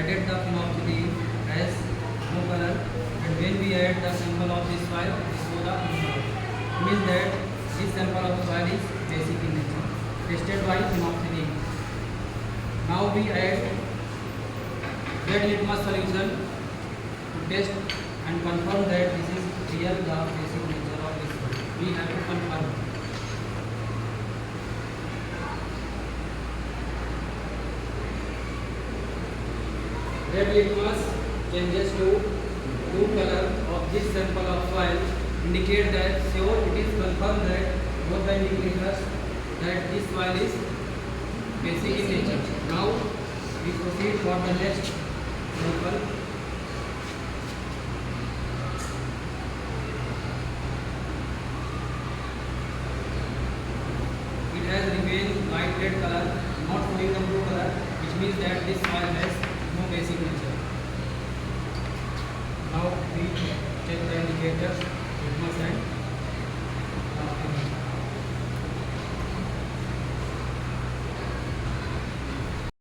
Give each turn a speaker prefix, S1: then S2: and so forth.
S1: added the phenolphthalein has no color, and when we add the sample of this soil, this was the color. Means that this sample of soil is basic in nature, tested by phenolphthalein. Now we add red litmus solution to test and confirm that this is real the basic nature of this soil. We have to confirm. Red litmus changes to blue color of this sample of soil indicate that sure it is confirmed that both the indicators that this soil is basic in nature. Now we proceed for the next sample. It has remained light red color, not showing the blue color, which means that this soil has no basic nature. Now we check the indicators. Litmus